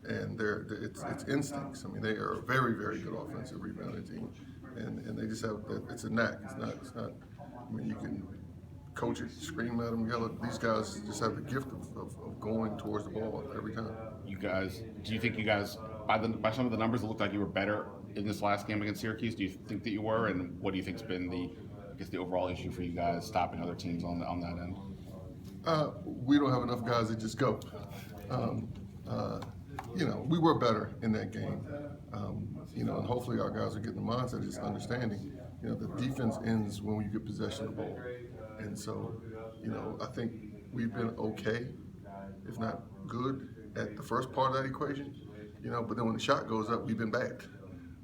and it's instincts. I mean, they are a very, very good offensive rebounding team, and they just have it's a knack. It's not. I mean, you can coach it, scream at them, yell at these guys. Just have the gift of going towards the ball every time. You guys, do you think you guys, by some of the numbers, it looked like you were better in this last game against Syracuse? Do you think that you were, and what do you think's been the overall issue for you guys stopping other teams on that end? We don't have enough guys that just go. Um, uh, we were better in that game. And hopefully our guys are getting the mindset of just understanding. The defense ends when we get possession of the ball, and so, I think we've been okay, if not good, at the first part of that equation. But then when the shot goes up, we've been bad.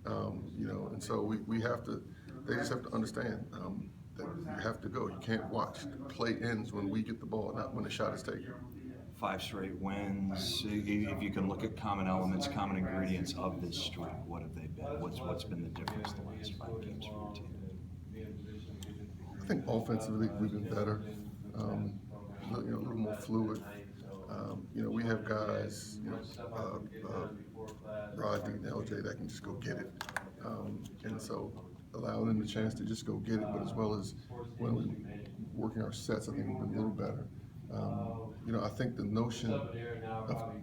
And so we have to. They just have to understand that you have to go. You can't watch. The play ends when we get the ball, not when the shot is taken. 5 straight wins. If you can look at common elements, common ingredients of this streak, what have they been? What's been the difference the last 5 games for your team? I think offensively we've been better. A little more fluid. We have guys, Rodney and LJ that can just go get it, and so allow them the chance to just go get it. But as well as when we're working our sets, I think we've been a little better. I think the notion of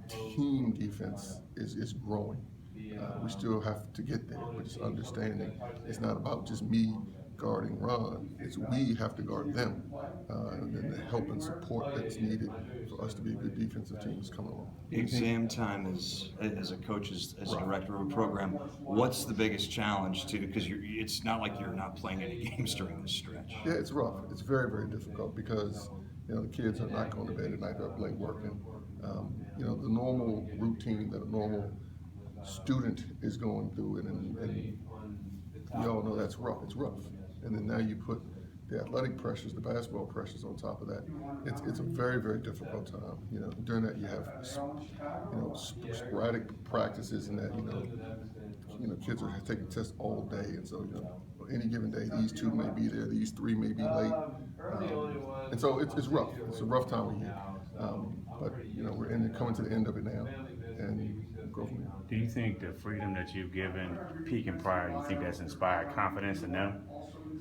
team defense is growing. We still have to get there, but just understanding it's not about just me guarding Ron. It's we have to guard them, and then the help and support that's needed for us to be a good defensive team is coming along. Exam time as a coach, as a director of a program, what's the biggest challenge to, because it's not like you're not playing any games during this stretch. Yeah, it's rough. It's very, very difficult because the kids are not going to bed at night. They're up late working. The normal routine that a normal student is going through, and we all know that's rough. It's rough. And then now you put the athletic pressures, the basketball pressures on top of that. It's a very, very difficult time. During that you have sporadic practices, and that kids are taking tests all day, and so any given day these 2 may be there, these 3 may be late, and so it's rough. It's a rough time of year, but we're coming to the end of it now, and go from there. Do you think the freedom that you've given Peak and Pryor, you think that's inspired confidence in them?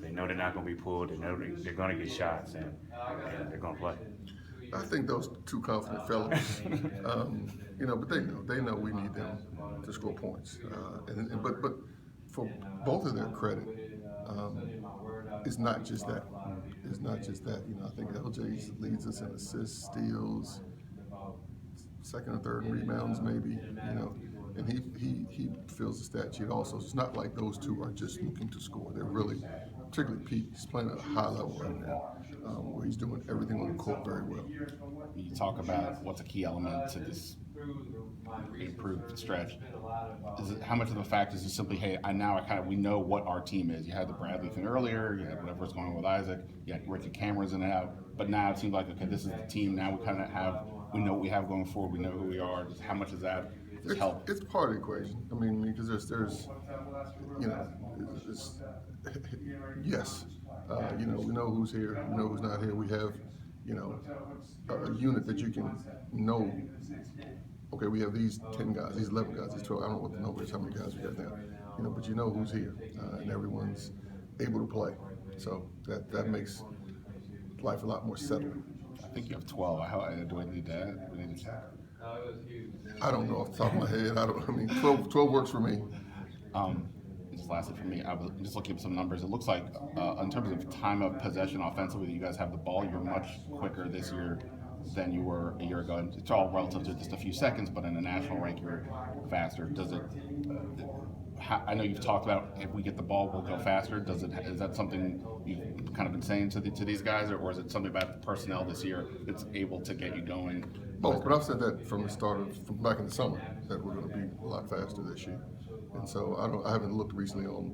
They know they're not going to be pulled. They know they're going to get shots, and they're going to play. I think those 2 confident fellows, but they know we need them to score points. But for both of their credit, it's not just that. It's not just that. I think LJ leads us in assists, steals, second or third rebounds, maybe. And he fills the stat sheet also. So it's not like those 2 are just looking to score. They're really, particularly Pete, he's playing at a high level right now, where he's doing everything on the court very well. You talk about what's a key element to this improved stretch. How much of the fact is just simply, hey, we know what our team is. You had the Bradley thing earlier, you had whatever's going on with Isaac, you had Ricky cameras in and out, but now it seems like, okay, this is the team. Now we know what we have going forward. We know who we are. How much does that help? It's part of the equation. I mean, because there's yes, we know who's here, we know who's not here. We have, a unit that you can know. Okay, we have these 10 guys, these 11 guys, these 12. I don't know what the number is, how many guys we got now. But you know who's here, and everyone's able to play. So that makes life a lot more settled. I think you have 12. Do I need that? We need to check. I don't know off the top of my head. 12 works for me. Just lastly for me, I'm just looking at some numbers. It looks like in terms of time of possession offensively, you guys have the ball. You're much quicker this year than you were a year ago. And it's all relative to just a few seconds, but in a national rank, you're faster. I know you've talked about if we get the ball, we'll go faster. Is that something you've kind of been saying to these guys, or is it something about the personnel this year that's able to get you going? Both, but I've said that from the start from back in the summer that we're going to be a lot faster this year, and so I haven't looked recently on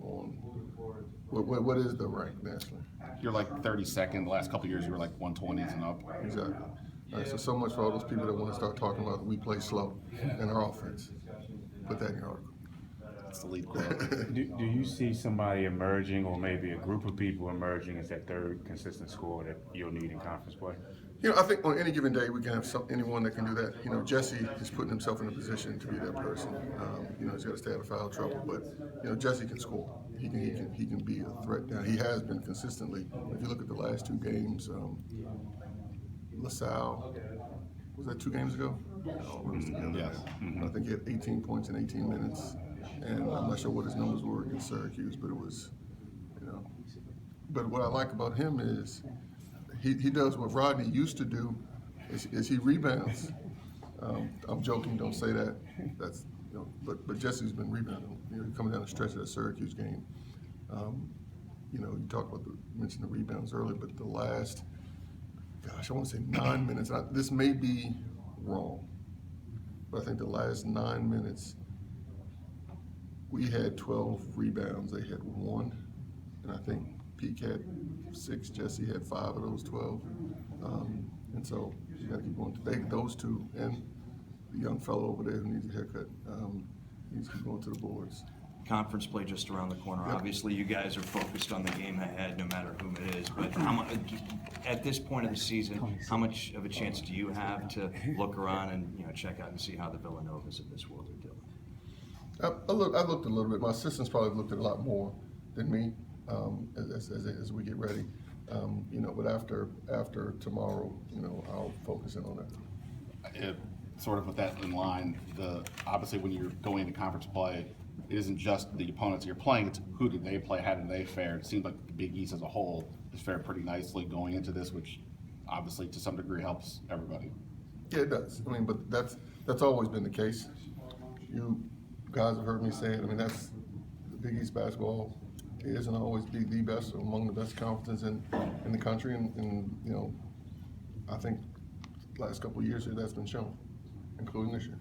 what is the rank nationally. You're like 32nd. The last couple of years, you were like 120s and up. Exactly. All right, so much for all those people that want to start talking about we play slow in our offense. Put that in your article. That's the lead quote. Do you see somebody emerging, or maybe a group of people emerging as that third consistent scorer that you'll need in conference play? You know, I think on any given day we can have anyone that can do that. You know, Jesse is putting himself in a position to be that person. You know, he's got to stay out of foul trouble, but you know, Jesse can score. He can be a threat down. He has been consistently. If you look at the last two games, LaSalle, was that 2 games ago? Yes. I think he had 18 points in 18 minutes, and I'm not sure what his numbers were against Syracuse, but it was, you know. But what I like about him is he does what Rodney used to do, is he rebounds. I'm joking, don't say that. That's, you know, but Jesse's been rebounding. You know, coming down the stretch of that Syracuse game. You know, you talked about mentioned the rebounds earlier, but the last, gosh, I want to say 9 minutes. This may be wrong, but I think the last 9 minutes we had 12 rebounds. They had 1, and I think Peak had 6. Jesse had 5 of those 12, and so you got to keep going. Those two, and the young fellow over there who needs a haircut, needs to keep going to the boards. Conference play just around the corner. Yep. Obviously, you guys are focused on the game ahead, no matter whom it is. But at this point of the season, how much of a chance do you have to look around and check out and see how the Villanovas of this world are doing? I looked a little bit. My assistants probably looked at a lot more than me as we get ready. But after tomorrow, I'll focus in on that. Sort of with that in line, obviously when you're going into conference play, it isn't just the opponents you're playing, it's who did they play, how did they fare. It seems like the Big East as a whole has fared pretty nicely going into this, which obviously to some degree helps everybody. Yeah, it does. I mean, but that's always been the case. You guys have heard me say it. I mean, that's the Big East basketball. It isn't always be the best or among the best conferences in the country, and I think the last couple of years here that's been shown, including this year.